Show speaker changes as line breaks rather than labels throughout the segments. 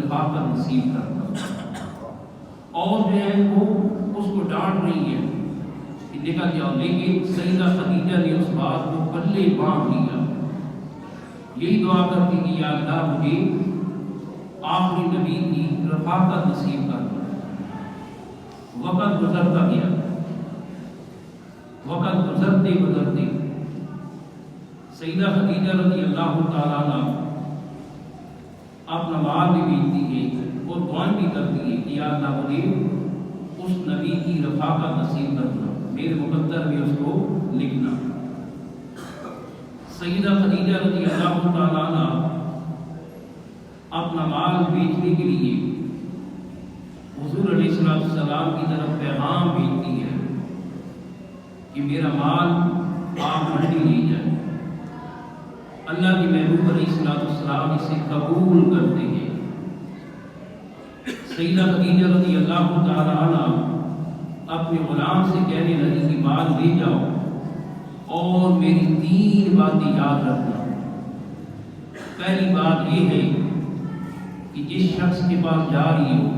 رفاقت نصیب کرنا۔ اور جو ہے وہ اس کو ڈانٹ رہی ہے کہ نکل جاؤ، لیکن سیدہ خدیجہ نے اس بات کو پلے باندھ لیا، یہی دعا کرتی کہ یا اللہ مجھے آخری نبی کی رفاقت نصیب کرنا۔ وقت گزرتا گیا، وقت گزرتے گزرتے سیدہ خدیجہ رضی اللہ تعالیٰ عنہ اپنا مال بھی بیچتی ہے اور دعائیں بھی کرتی ہے کہ یا اللہ مجھے اس نبی کی رفاقت نصیب کرنا، میرے مقدر میں اس کو لکھنا۔ سیدہ خدیجہ رضی اللہ تعالیٰ عنہ اپنا مال بیچنے کے لیے حضور علیہ السلام کی طرف پیغام بھیجتی ہے کہ میرا مال آپ منڈی لے جائیں۔ اللہ کے محبوب علیہ السلام اسے قبول کرتے ہیں۔ سیدہ خدیجہ رضی اللہ تعالی عنہ اپنے غلام سے کہنے لگی کہ مال لے جاؤ اور میری 3 باتیں یاد رکھنا۔ پہلی بات یہ ہے کہ جس شخص کے پاس جا رہی ہو،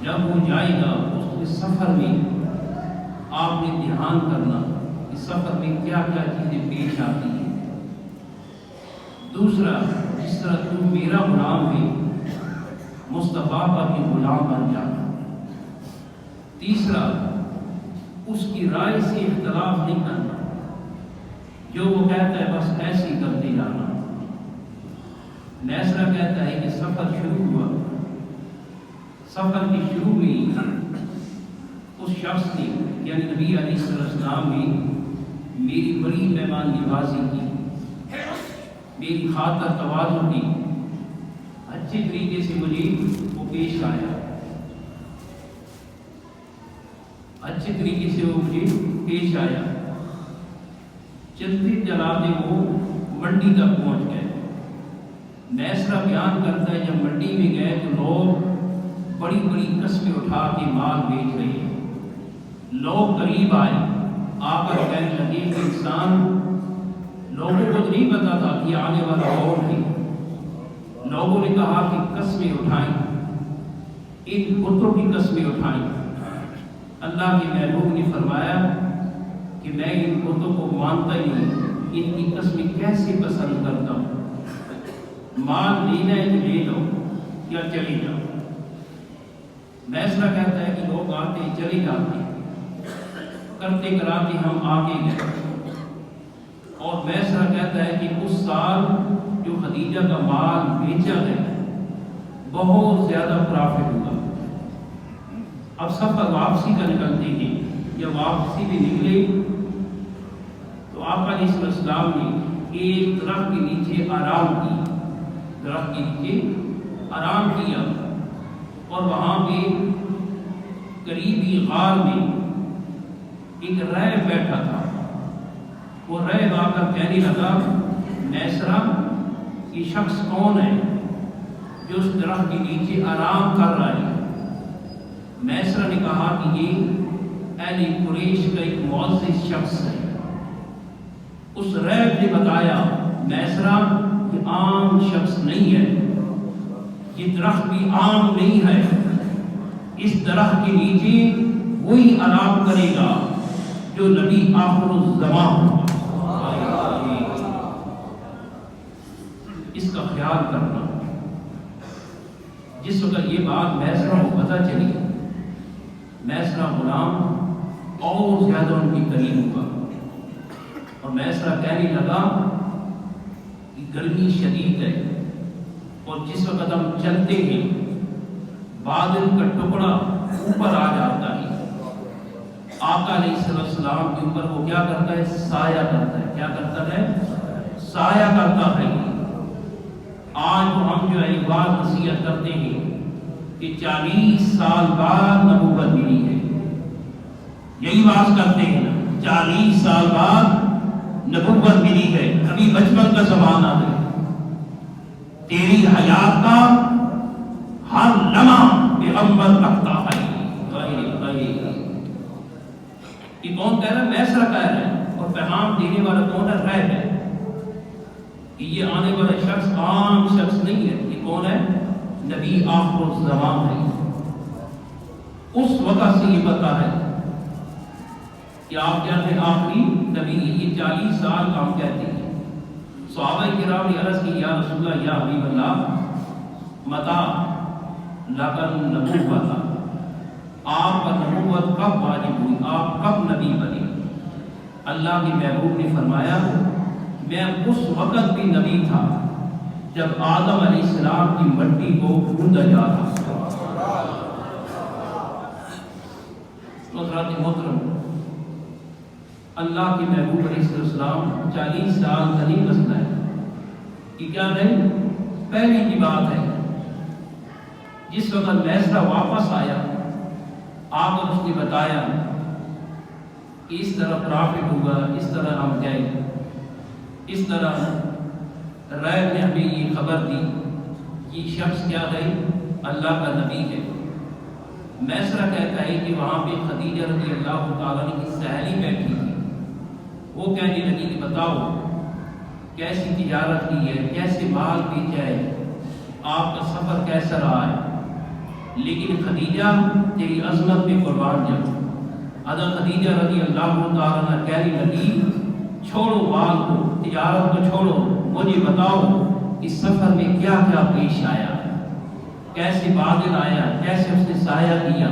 جب وہ جائے گا اس کے سفر میں آپ نے دھیان کرنا کہ سفر میں کیا کیا چیزیں پیش آتی ہیں۔ دوسرا، جس طرح تو میرا غلام ہے، مصطفیٰ کا بھی غلام بن جانا۔ تیسرا، اس کی رائے سے اختلاف نہیں کرنا، جو وہ کہتا ہے بس ایسے ہی کرتے جانا۔ نیسرا کہتا ہے کہ سفر شروع ہوا، سفر کے شروع میں اس شخص نے یعنی نبی علیہ السلام نے میری بڑی مہمان نوازی کی، میری خاطر تواضع کی، اچھے طریقے سے مجھے وہ پیش آیا، اچھے طریقے سے وہ مجھے پیش آیا۔ چلتے چلاتے وہ منڈی تک پہنچ گئے۔ نیسرا بیان کرتا ہے جب منڈی میں گئے تو لوگ بڑی بڑی قسمیں اٹھا کے مال بیچ رہے ہیں۔ لوگ قریب آئے، آ کر کہنے لگے کہ انسان، لوگوں کو نہیں پتا تھا کہ آنے والا کون ہے۔ لوگوں نے کہا کہ قسمیں اٹھائیں، ان بتوں کی قسمیں اٹھائیں۔ اللہ کے محبوب نے فرمایا کہ میں ان بتوں کو مانتا ہی نہیں، ان کی قسمیں کیسے پسند کرتا ہوں۔ مال لینا ہے کہ لے لو یا چلے جاؤ۔ نیسرا کہتا ہے کہ لوگ آتے چلے جاتے، کرتے کراتے ہم آگے گئے۔ اور نیسرا کہتا ہے کہ اس سال جو خدیجہ کا مال بیچا گیا بہت زیادہ پرافٹ ہوا۔ اب سفر واپسی کا نکلتے ہیں، جب واپسی بھی نکلے تو آقا علیہ السلام نے ایک درخت کے نیچے آرام کی، درخت کے نیچے آرام کیا، اور وہاں پہ قریبی غار میں ایک راہب بیٹھا تھا۔ وہ راہب آ کر کہنے لگا، نیسرا یہ شخص کون ہے جو اس درخت کے نیچے آرام کر رہا ہے؟ نیسرا نے کہا کہ یہ اہل قریش کا ایک معزز شخص ہے۔ اس راہب نے بتایا، نیسرا یہ عام شخص نہیں ہے، یہ درخت بھی عام نہیں ہے، اس درخت کے نیچے وہی آرام کرے گا جو نبی آخر الزمان ہوگا۔ اس کا خیال کرنا۔ جس وقت یہ بات نیسرا کو پتہ چلی، نیسرا غلام اور زیادہ ان کے قریب ہوا، اور نیسرا کہنے لگا کہ گرمی شدید ہے، اور جس وقت ہم چلتے ہیں بادل کا ٹکڑا اوپر آ جاتا ہے، آقا علیہ السلام کے اوپر وہ کیا کرتا ہے؟ سایہ کرتا ہے۔ کیا کرتا ہے؟ سایہ کرتا ہے۔ آج تو ہم جو ہے ایک بات نصیحت کرتے ہیں کہ 40 سال بعد نبوت ملی ہے، یہی بات کرتے ہیں نا، 40 سال بعد نبوت ملی ہے، ابھی بچپن کا زمانہ ہے، تیری حیات کا ہر لمحہ پیغمبر رکھتا ہے۔ یہ کون کہہ رہا ہے؟ نیسرا کہہ رہا ہے، اور پیغام دینے والا کون ہے؟ راہب ہے، کہ یہ آنے والا شخص عام شخص نہیں ہے۔ یہ کون ہے؟ یہی آخر الزمان ہے۔ اس وقت سے یہ پتہ ہے کہ آپ کیا تھے؟ آخری نبی۔ یہ 40 سال کا ہم کہتے ہیں۔ صحابہ کرام نے عرض کی یا رسول اللہ یا حبیب اللہ متا لکن نبوت، آپ پر نبوت کب واجب ہوئی، آپ کب نبی بنے؟ اللہ کے محبوب نے فرمایا میں اس وقت بھی نبی تھا جب آدم علیہ السلام کی مٹی کو ڈھونڈا جا رہا تھا۔ حضرات محترم، اللہ کے محبوب علیہ السلام 40 سال کا نہیں مسئلہ ہے کہ کیا ہے؟ پہلی کی بات ہے جس وقت میسرہ واپس آیا آپ کو اس نے بتایا کہ اس طرح پرافٹ ہوگا، اس طرح ہم گئے، اس طرح ریب نے ہمیں یہ خبر دی کہ یہ شخص کیا ہے؟ اللہ کا نبی ہے۔ میسرہ کہتا ہے کہ وہاں پہ خدیجہ رضی اللہ تعالیٰ کی سہیلی بیٹھی تھی، وہ کہنے لگی کہ بتاؤ کیسی تجارت کی ہے، کیسے مال بیچا ہے، آپ کا سفر کیسا رہا ہے؟ لیکن خدیجہ تیری عظمت پہ قربان جاؤ۔ حضرت خدیجہ رضی اللہ تعالیٰ کہنے لگی چھوڑو مال کو، تجارت کو چھوڑو، مجھے بتاؤ اس سفر میں کیا کیا پیش آیا، کیسے بادل آیا، کیسے اس نے سایہ کیا۔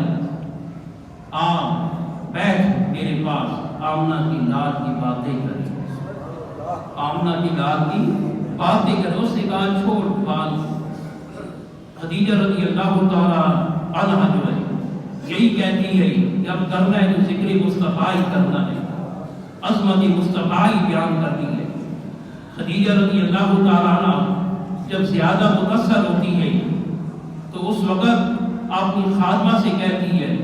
بیٹھ میرے پاس، آمنہ کی لال کی باتیں کریں، آمنہ کی لال کی باتیں کریں۔ اس نے کہا چھوڑ بال۔ خدیجہ رضی اللہ تعالیٰ عنہا جو ہے یہی کہتی ہے کہ اب کرنا ہے تو ذکر مصطفیٰ ہی کرنا ہے، عظمت مصطفیٰ ہی بیان کرنی ہے۔ خدیجہ رضی اللہ تعالیٰ عنہ جب زیادہ متاثر ہوتی ہے تو اس وقت اپنی خادمہ سے کہتی ہے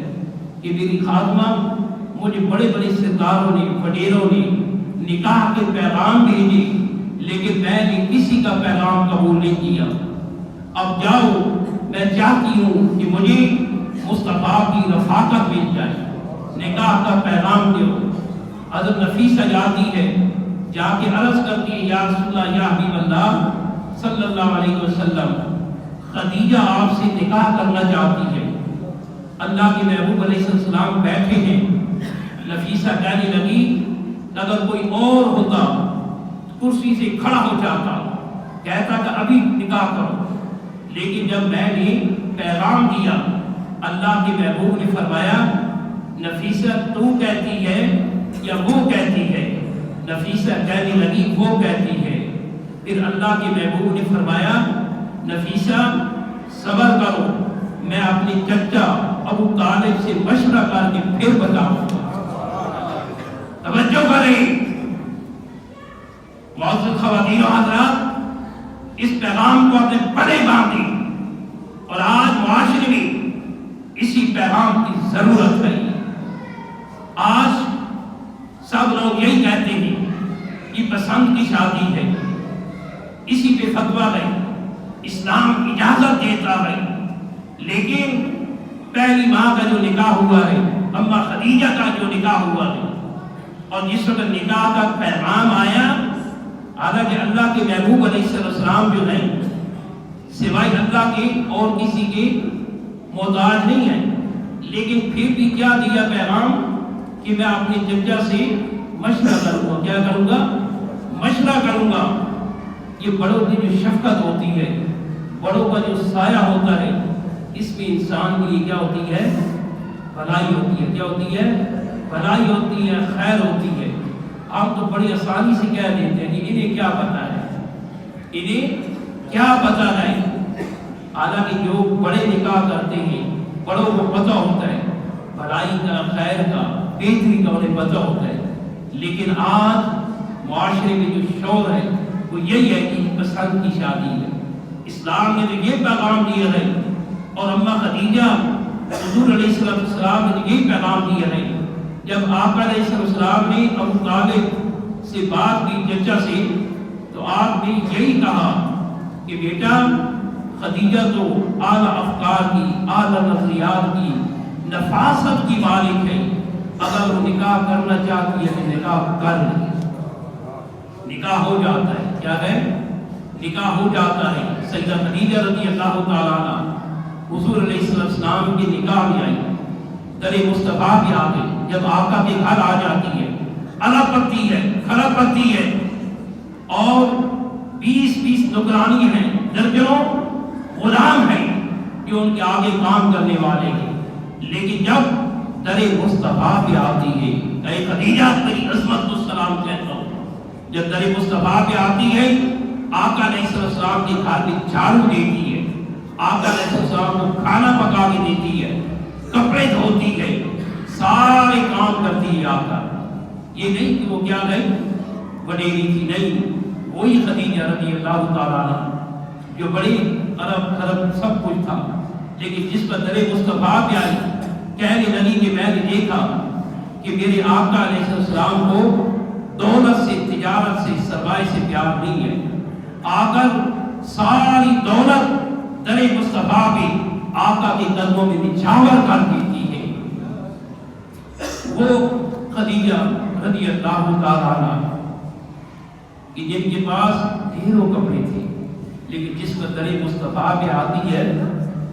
کہ میری خادمہ مجھے بڑے بڑے ستاروں نے، وڈیروں نے نکاح کے پیغام بھیجے لیکن میں نے کسی کا پیغام قبول نہیں کیا، اب جاؤ میں چاہتی ہوں کہ مجھے مصطفیٰ کی رفاقت مل جائے، نکاح کا پیغام دو۔ حضرت نفیسہ جاتی ہے، جا کے عرض کرتی ہے یا رسول اللہ یا حبیب اللہ صلی اللہ علیہ وسلم خدیجہ آپ سے نکاح کرنا چاہتی ہے۔ اللہ کے محبوب علیہ السلام بیٹھے ہیں۔ نفیسہ کہنے لگی اگر کوئی اور ہوتا کرسی سے کھڑا ہو جاتا، کہتا کہ ابھی نکاح کرو، لیکن جب میں نے پیغام دیا اللہ کے محبوب نے فرمایا نفیسہ تو کہتی ہے یا وہ کہتی ہے؟ نفیسہ کہنے لگی وہ کہتی ہے۔ پھر اللہ کے محبوب نے فرمایا نفیسہ صبر کرو، میں اپنے چچا ابو طالب سے مشورہ کر کے پھر بتاؤں۔ توجہ کریں معزز خواتین و حضرات، اس پیغام کو اپنے پلے باندھی اور آج معاشرے میں اسی پیغام کی ضرورت ہے۔ آج سب لوگ یہی کہتے ہیں کہ پسند کی شادی ہے، اسی پہ فتویٰ ہے، اسلام اجازت دیتا ہے، لیکن پہلی ماں کا جو نکاح ہوا ہے، اماں خدیجہ کا جو نکاح ہوا ہے، اور جس وقت نکاح کا پیغام آیا، حالانکہ اللہ کے محبوب علیہ السلام جو ہیں سوائے اللہ کے اور کسی کے محتاج نہیں ہیں، لیکن پھر بھی کیا دیا پیغام کہ میں اپنے چچا سے مشورہ کروں گا۔ کیا کروں گا؟ مشورہ کروں گا۔ یہ بڑوں کی جو شفقت ہوتی ہے، بڑوں کا جو سایہ ہوتا ہے، اس میں انسان کے لیے کیا ہوتی ہے؟ بھلائی ہوتی ہے۔ کیا ہوتی ہے؟ بھلائی ہوتی ہے، خیر ہوتی ہے۔ ہم تو بڑی آسانی سے کہہ دیتے ہیں کہ انہیں کیا پتہ ہے، انہیں کیا پتہ ہے۔ حالانکہ جو بڑے نکاح کرتے ہیں بڑوں کو پتہ ہوتا ہے بھلائی کا، خیر کا، بہتری کا انہیں پتہ ہوتا ہے، لیکن آج معاشرے میں جو شور ہے وہ یہی ہے کہ پسند کی شادی ہے۔ اسلام نے تو یہ پیغام دیا ہے اور اماں خدیجہ حضور علیہ السلام نے تو یہی پیغام دیا ہے۔ جب آقا علیہ السلام نے ابو طالب سے بات کی چچا سے، تو آپ نے یہی کہا کہ بیٹا خدیجہ تو اعلیٰ افکار کی، اعلیٰ نظریات کی، نفاست کی مالک ہے، اگر وہ نکاح کرنا چاہتی ہے تو نکاح کر لے، نکاح ہو جاتا ہے۔ کیا ہے؟ نکاح ہو جاتا ہے۔ سیدہ خدیجہ رضی اللہ تعالیٰ عنہ حضور علیہ السلام کی نکاح میں آئی، در مصطفیٰ پہ آ گئی، جب آقا کے گھر آ جاتی ہے، علب پڑتی ہے، کھڑا پڑتی ہے، اور 20 نوکرانی ہیں، درجنوں غلام ہیں جو ان کے آگے کام کرنے والے ہیں، لیکن جب در مصطفیٰ پہ آتی ہے، اے خدیجہ تیری عظمت کو سلام کہتا ہوں، جب در مصطفیٰ پہ آتی ہے، آقا علیہ السلام کے گھر میں جھاڑو دیتی ہے، آقا علیہ السلام کو کھانا پکا کے دیتی ہے، کپڑے دھوتی ہے، سارے کام کرتی ہے آقا۔ یہ نہیں کہ وہ کیا ہے وڈیری تھی، نہیں، وہی خدیجہ رضی اللہ تعالیٰ عنہ جو بڑی عرب خرب سب کچھ تھا، لیکن جس پر در مصطفیٰ پہ آئی، کہنے لگی کہ میں نے دیکھا کہ میرے آقا علیہ السلام کو دولت سے، تجارت سے، سرمایہ سے پیار نہیں ہے، آ کر ساری دولت در مصطفیٰ پہ آقا کے قدموں میں نچھاور کر دیتی ہے۔ وہ خدیجہ رضی اللہ تعالیٰ عنہ کہ جن کے پاس ڈھیروں کپڑے تھے، لیکن جس پر در مصطفیٰ پہ آتی ہے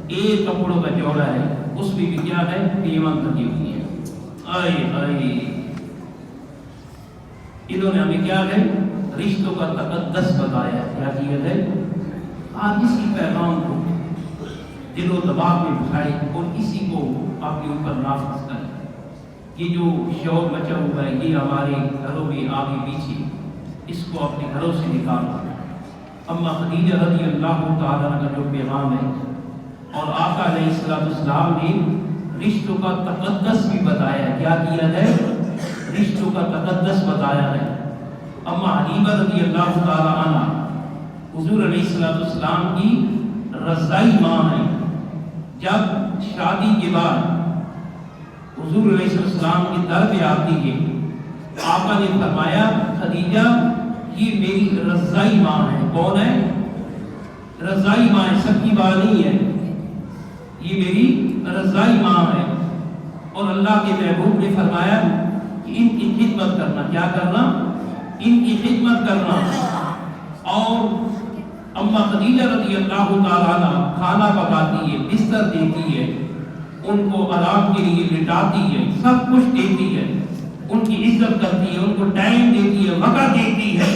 ایک کپڑوں کا جوڑا ہے، اس میں بھی کیا ہے قیمت لگی ہوئی ہے۔ انہوں نے ہمیں کیا ہے رشتوں کا تقدس بتایا، کیا کیا ہے، آج اسی پیغام کو دل و دماغ میں بٹھائے اور اسی کو آپ کے اوپر نافذ کریں۔ یہ جو شور مچا ہوا ہے یہ ہمارے گھروں میں آگے پیچھے، اس کو اپنے گھروں سے نکالنا۔ اما خدیجہ رضی اللہ تعالیٰ عنہ کا جو پیغام ہے، اور آقا علیہ السلام نے رشتوں کا تقدس بھی بتایا، کیا کیا ہے، رشتوں کا تقدس بتایا ہے۔ اما حلیمہ رضی اللہ تعالیٰ عنہ حضور علیہ السلام کی رضائی ماں ہے۔ جب شادی کے بعد حضور علیہ السلام کی در پہ آتی ہے، آقا نے فرمایا خدیجہ یہ میری رضائی ماں ہے۔ کون ہے؟ رضائی ماں ہے، سب کی ماں نہیں ہے، یہ میری رضائی ماں ہے۔ اور اللہ کے محبوب نے فرمایا کہ ان کی خدمت کرنا، کیا کرنا، ان کی خدمت کرنا۔ اور اما خدیجہ رضی اللہ تعالیٰ عنہ کھانا پکاتی ہے، بستر دیتی ہے، ان کو آرام کے لیے لٹاتی ہے، سب کچھ دیتی ہے، ان کی عزت کرتی ہے، ان کو ٹائم دیتی ہے، وقت دیتی ہے۔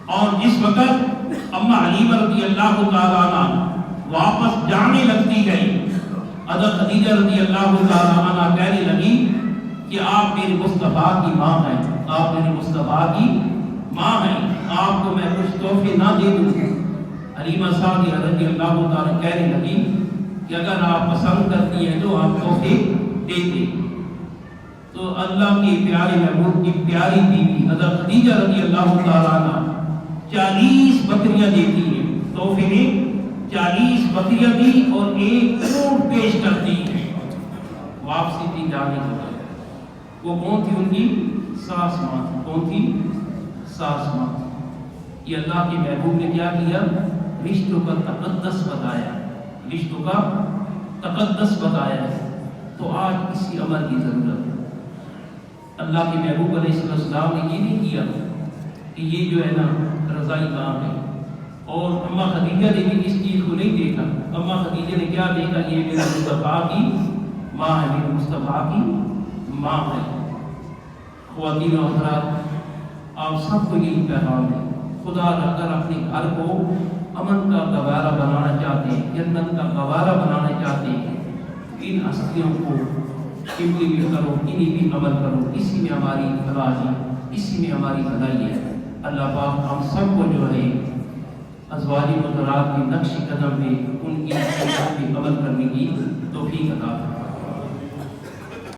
اور جس وقت اما حلیمہ رضی اللہ تعالیٰ عنہ واپس جانے لگتی ہے، حضرت خدیجہ رضی اللہ تعالیٰ عنہ کہنے لگی کہ آپ میرے مصطفیٰ کی ماں ہیں، آپ میرے مصطفیٰ کی ماں ہیں، آپ کو میں کچھ تحفے نہ دے دوں؟ حلیمہ سعدیہ رضی اللہ تعالیٰ کہنے لگی کہ اگر آپ پسند کرتی ہیں تو آپ تحفے دے دیں۔ تو اللہ کے پیارے محبوب کی پیاری بیوی حضرت خدیجہ رضی اللہ تعالیٰ عنہ 40 بکریاں دیتی ہیں، تحفے میں 40 بکریاں دی اور 1 اونٹ پیش کرتی ہے واپسی تھی جانے کی۔ وہ کون تھی؟ ان کی ساس ماں۔ کون تھی؟ ساس ماں۔ یہ اللہ کے محبوب نے کیا کیا؟ رشتوں کا تقدس بتایا، رشتوں کا تقدس بتایا۔ تو آج اسی عمل کی ضرورت ہے۔ اللہ کے محبوب علیہ السلام نے یہ نہیں کیا کہ یہ جو ہے نا رضائی ماں ہے، اور اما خدیجہ نے بھی اس چیز کو نہیں دیکھا۔ اما خدیجہ نے کیا دیکھا؟ یہ میرے مصطفیٰ کی ماں ہے، میرے مصطفیٰ کی ماں ہے۔ خواتین و حضرات، آپ سب کو یہی پیغام ہے، خدا اگر اپنے گھر کو امن کا گوارا بنانا چاہتے ہیں، جنت کا گوارا بنانا چاہتے ہیں، ان ہستیوں کو امپلیمنٹ کرو، انہیں بھی عمل کرو، اسی میں ہماری فلاح ہے، اسی میں ہماری بھلائی ہے۔ اللہ پاک ہم سب کو جو ہے ازواج مطہرات کے نقش قدم میں ان کی عمل کرنے کی توفیق عطا فرمائے۔